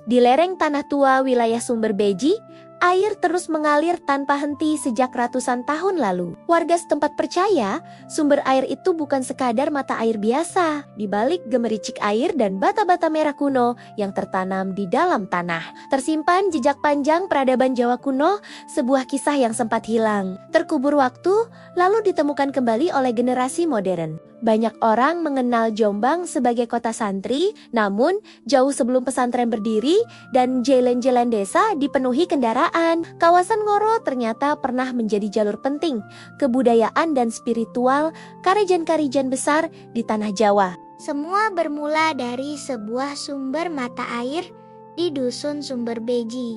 Di lereng tanah tua wilayah Sumber Beji, air terus mengalir tanpa henti sejak ratusan tahun lalu. Warga setempat percaya sumber air itu bukan sekadar mata air biasa. Di balik gemericik air dan bata-bata merah kuno yang tertanam di dalam tanah, tersimpan jejak panjang peradaban Jawa kuno, sebuah kisah yang sempat hilang, terkubur waktu, lalu ditemukan kembali oleh generasi modern. Banyak orang mengenal Jombang sebagai kota santri, namun jauh sebelum pesantren berdiri dan jalan-jalan desa dipenuhi kendaraan, kawasan Ngoro ternyata pernah menjadi jalur penting kebudayaan dan spiritual karijan-karijan besar di tanah Jawa. Semua bermula dari sebuah sumber mata air di dusun Sumber Beji,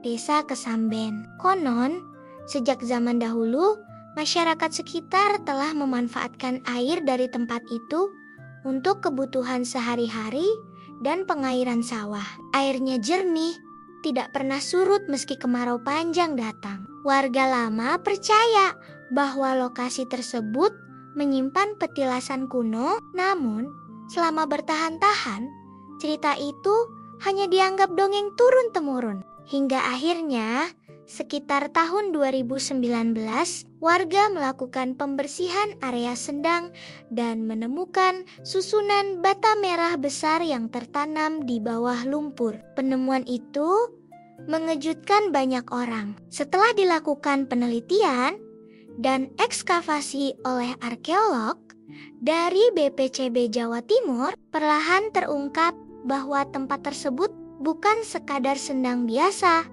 desa Kesamben. Konon, sejak zaman dahulu, masyarakat sekitar telah memanfaatkan air dari tempat itu untuk kebutuhan sehari-hari dan pengairan sawah. Airnya jernih, tidak pernah surut meski kemarau panjang datang. Warga lama percaya bahwa lokasi tersebut menyimpan petilasan kuno, namun selama bertahan-tahan, cerita itu hanya dianggap dongeng turun-temurun. Hingga akhirnya, sekitar tahun 2019, warga melakukan pembersihan area Sendang dan menemukan susunan bata merah besar yang tertanam di bawah lumpur. Penemuan itu mengejutkan banyak orang. Setelah dilakukan penelitian dan ekskavasi oleh arkeolog dari BPCB Jawa Timur, perlahan terungkap bahwa tempat tersebut bukan sekadar sendang biasa,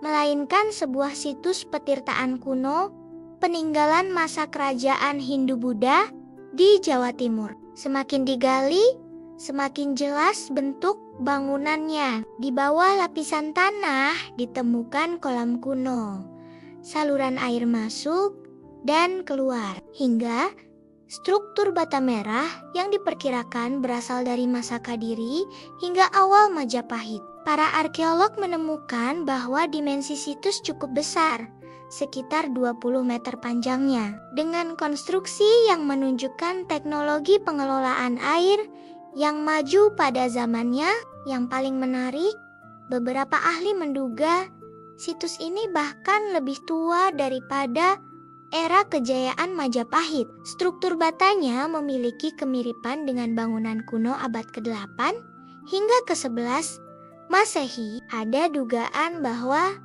melainkan sebuah situs petirtaan kuno peninggalan masa kerajaan Hindu-Buddha di Jawa Timur. Semakin digali, semakin jelas bentuk bangunannya. Di bawah lapisan tanah ditemukan kolam kuno, saluran air masuk dan keluar, hingga struktur bata merah yang diperkirakan berasal dari masa Kadiri hingga awal Majapahit. Para arkeolog menemukan bahwa dimensi situs cukup besar, sekitar 20 meter panjangnya, dengan konstruksi yang menunjukkan teknologi pengelolaan air yang maju pada zamannya. Yang paling menarik, beberapa ahli menduga situs ini bahkan lebih tua daripada era kejayaan Majapahit. Struktur batanya memiliki kemiripan dengan bangunan kuno abad ke-8 hingga ke-11 Masehi. Ada dugaan bahwa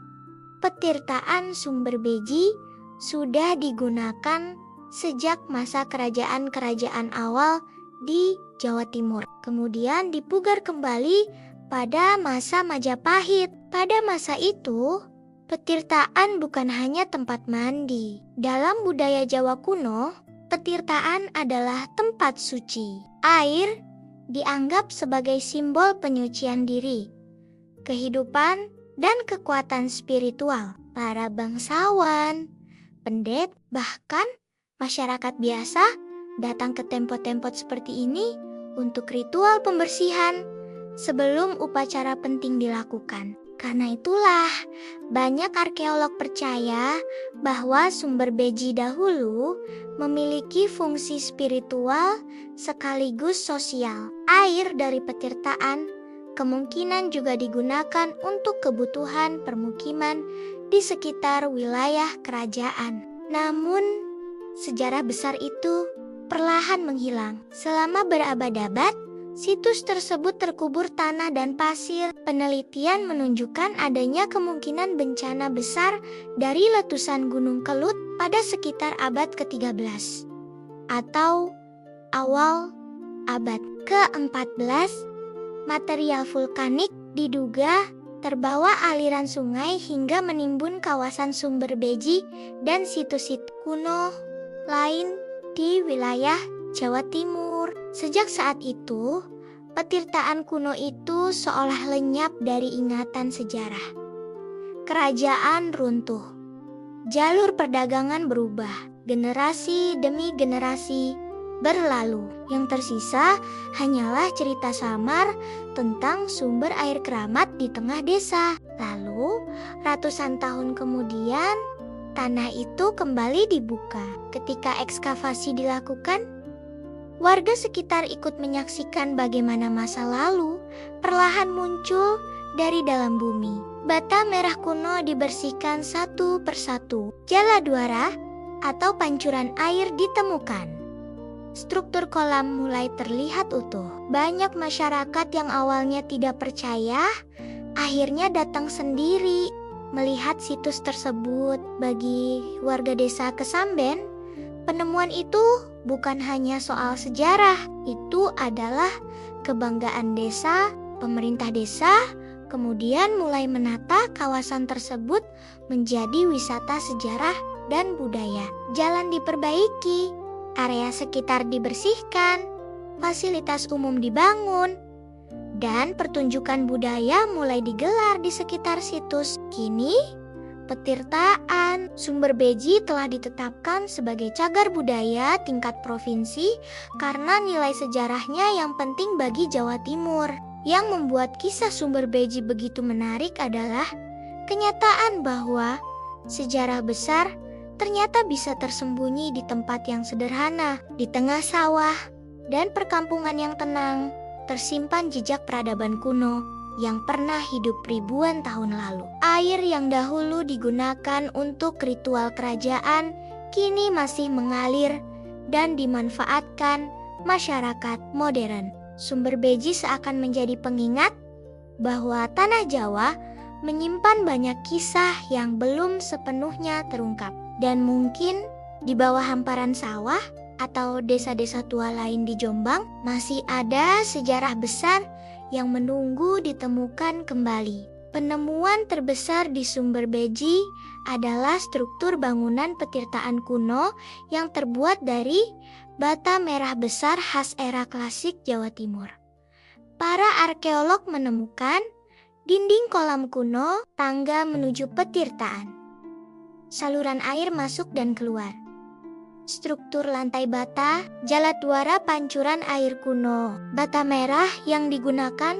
petirtaan Sumber Beji sudah digunakan sejak masa kerajaan-kerajaan awal di Jawa Timur, kemudian dipugar kembali pada masa Majapahit. Pada masa itu, petirtaan bukan hanya tempat mandi. Dalam budaya Jawa kuno, petirtaan adalah tempat suci. Air dianggap sebagai simbol penyucian diri, kehidupan, dan kekuatan spiritual. Para bangsawan, pendeta, bahkan masyarakat biasa datang ke tempot-tempot seperti ini untuk ritual pembersihan sebelum upacara penting dilakukan. Karena itulah, banyak arkeolog percaya bahwa Sumber Beji dahulu memiliki fungsi spiritual sekaligus sosial. Air dari petirtaan kemungkinan juga digunakan untuk kebutuhan permukiman di sekitar wilayah kerajaan. Namun, sejarah besar itu perlahan menghilang. Selama berabad-abad, situs tersebut terkubur tanah dan pasir. Penelitian menunjukkan adanya kemungkinan bencana besar dari letusan Gunung Kelut pada sekitar abad ke-13 atau awal abad ke-14. Material vulkanik diduga terbawa aliran sungai hingga menimbun kawasan Sumber Beji dan situs-situs kuno lain di wilayah Jawa Timur. Sejak saat itu, petirtaan kuno itu seolah lenyap dari ingatan sejarah. Kerajaan runtuh, jalur perdagangan berubah, generasi demi generasi berlalu. Yang tersisa hanyalah cerita samar tentang sumber air keramat di tengah desa. Lalu, ratusan tahun kemudian, tanah itu kembali dibuka. Ketika ekskavasi dilakukan, warga sekitar ikut menyaksikan bagaimana masa lalu perlahan muncul dari dalam bumi. Bata merah kuno dibersihkan satu persatu. Jaladwara atau pancuran air ditemukan. Struktur kolam mulai terlihat utuh. Banyak masyarakat yang awalnya tidak percaya, akhirnya datang sendiri melihat situs tersebut. Bagi warga desa Kesamben, penemuan itu bukan hanya soal sejarah, itu adalah kebanggaan desa. Pemerintah desa kemudian mulai menata kawasan tersebut menjadi wisata sejarah dan budaya. Jalan diperbaiki, area sekitar dibersihkan, fasilitas umum dibangun, dan pertunjukan budaya mulai digelar di sekitar situs. Kini, Petirtaan Sumber Beji telah ditetapkan sebagai cagar budaya tingkat provinsi karena nilai sejarahnya yang penting bagi Jawa Timur. Yang membuat kisah Sumber Beji begitu menarik adalah kenyataan bahwa sejarah besar ternyata bisa tersembunyi di tempat yang sederhana. Di tengah sawah dan perkampungan yang tenang, tersimpan jejak peradaban kuno yang pernah hidup ribuan tahun lalu. Air yang dahulu digunakan untuk ritual kerajaan kini masih mengalir dan dimanfaatkan masyarakat modern. Sumber Beji seakan menjadi pengingat bahwa tanah Jawa menyimpan banyak kisah yang belum sepenuhnya terungkap. Dan mungkin di bawah hamparan sawah atau desa-desa tua lain di Jombang masih ada sejarah besar yang menunggu ditemukan kembali. Penemuan terbesar di Sumber Beji adalah struktur bangunan petirtaan kuno yang terbuat dari bata merah besar khas era klasik Jawa Timur. Para arkeolog menemukan dinding kolam kuno, tangga menuju petirtaan, saluran air masuk dan keluar, struktur lantai bata, jaladwara pancuran air kuno. Bata merah yang digunakan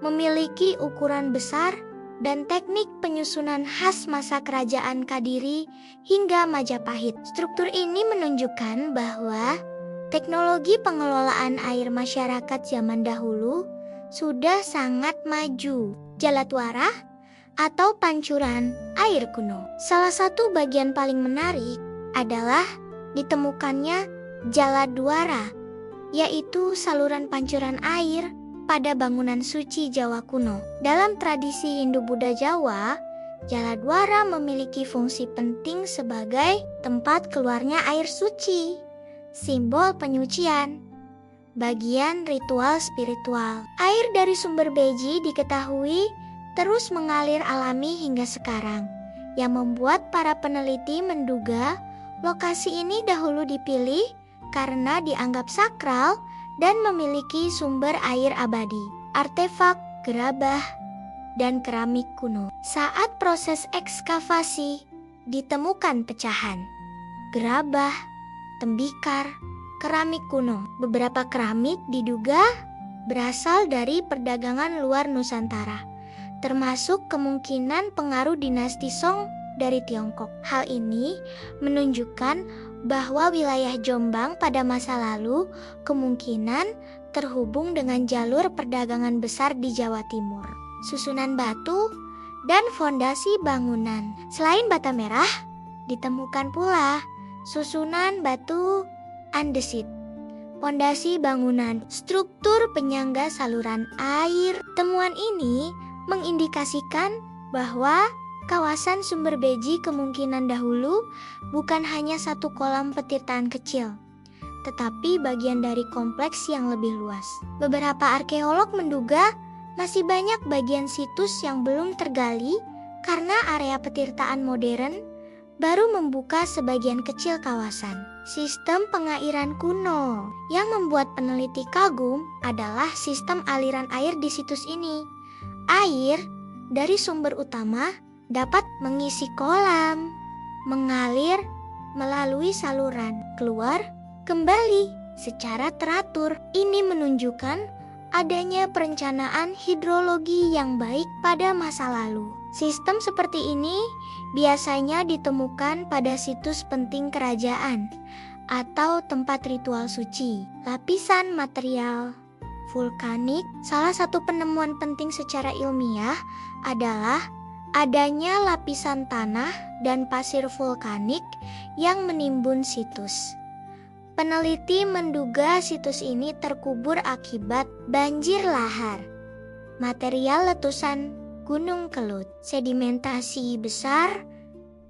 memiliki ukuran besar dan teknik penyusunan khas masa kerajaan Kadiri hingga Majapahit. Struktur ini menunjukkan bahwa teknologi pengelolaan air masyarakat zaman dahulu sudah sangat maju. Jaladwara atau pancuran air kuno. Salah satu bagian paling menarik adalah ditemukannya jaladwara, yaitu saluran pancuran air pada bangunan suci Jawa kuno. Dalam tradisi Hindu-Buddha Jawa, jaladwara memiliki fungsi penting sebagai tempat keluarnya air suci, simbol penyucian, bagian ritual spiritual. Air dari Sumber Beji diketahui terus mengalir alami hingga sekarang, yang membuat para peneliti menduga lokasi ini dahulu dipilih karena dianggap sakral dan memiliki sumber air abadi, artefak, gerabah, dan keramik kuno. Saat proses ekskavasi, ditemukan pecahan, gerabah, tembikar, keramik kuno. Beberapa keramik diduga berasal dari perdagangan luar Nusantara, termasuk kemungkinan pengaruh dinasti Song dari Tiongkok. Hal ini menunjukkan bahwa wilayah Jombang pada masa lalu kemungkinan terhubung dengan jalur perdagangan besar di Jawa Timur. Susunan batu dan fondasi bangunan. Selain bata merah, ditemukan pula susunan batu andesit, fondasi bangunan, struktur penyangga saluran air. Temuan ini mengindikasikan bahwa kawasan Sumber Beji kemungkinan dahulu bukan hanya satu kolam petirtaan kecil, tetapi bagian dari kompleks yang lebih luas. Beberapa arkeolog menduga masih banyak bagian situs yang belum tergali karena area petirtaan modern baru membuka sebagian kecil kawasan. Sistem pengairan kuno yang membuat peneliti kagum adalah sistem aliran air di situs ini. Air dari sumber utama dapat mengisi kolam, mengalir melalui saluran, keluar kembali secara teratur. Ini menunjukkan adanya perencanaan hidrologi yang baik pada masa lalu. Sistem seperti ini biasanya ditemukan pada situs penting kerajaan atau tempat ritual suci. Lapisan material vulkanik, salah satu penemuan penting secara ilmiah adalah adanya lapisan tanah dan pasir vulkanik yang menimbun situs. Peneliti menduga situs ini terkubur akibat banjir lahar, material letusan Gunung Kelut, sedimentasi besar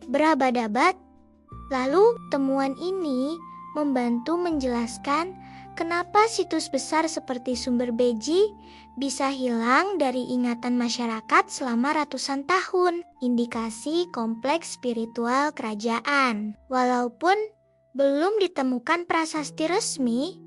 berabad-abad. Lalu temuan ini membantu menjelaskan kenapa situs besar seperti Sumber Beji bisa hilang dari ingatan masyarakat selama ratusan tahun. Indikasi kompleks spiritual kerajaan. Walaupun belum ditemukan prasasti resmi,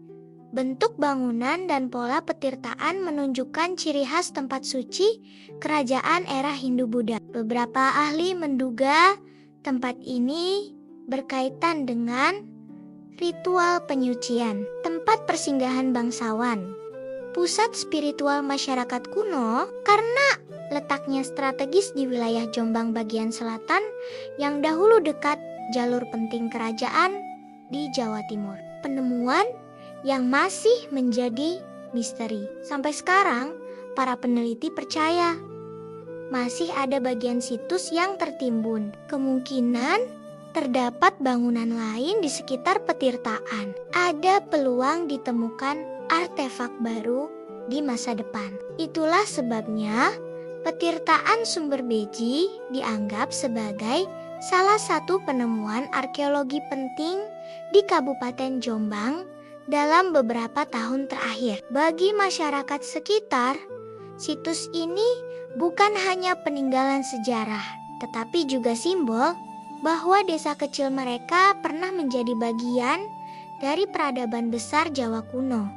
bentuk bangunan dan pola petirtaan menunjukkan ciri khas tempat suci kerajaan era Hindu-Buddha. Beberapa ahli menduga tempat ini berkaitan dengan ritual penyucian, tempat persinggahan bangsawan, pusat spiritual masyarakat kuno karena letaknya strategis di wilayah Jombang bagian selatan yang dahulu dekat jalur penting kerajaan di Jawa Timur. Penemuan yang masih menjadi misteri. Sampai sekarang, para peneliti percaya masih ada bagian situs yang tertimbun. Kemungkinan terdapat bangunan lain di sekitar petirtaan. Ada peluang ditemukan artefak baru di masa depan. Itulah sebabnya petirtaan Sumber Beji dianggap sebagai salah satu penemuan arkeologi penting di Kabupaten Jombang dalam beberapa tahun terakhir. Bagi masyarakat sekitar, situs ini bukan hanya peninggalan sejarah, tetapi juga simbol bahwa desa kecil mereka pernah menjadi bagian dari peradaban besar Jawa kuno.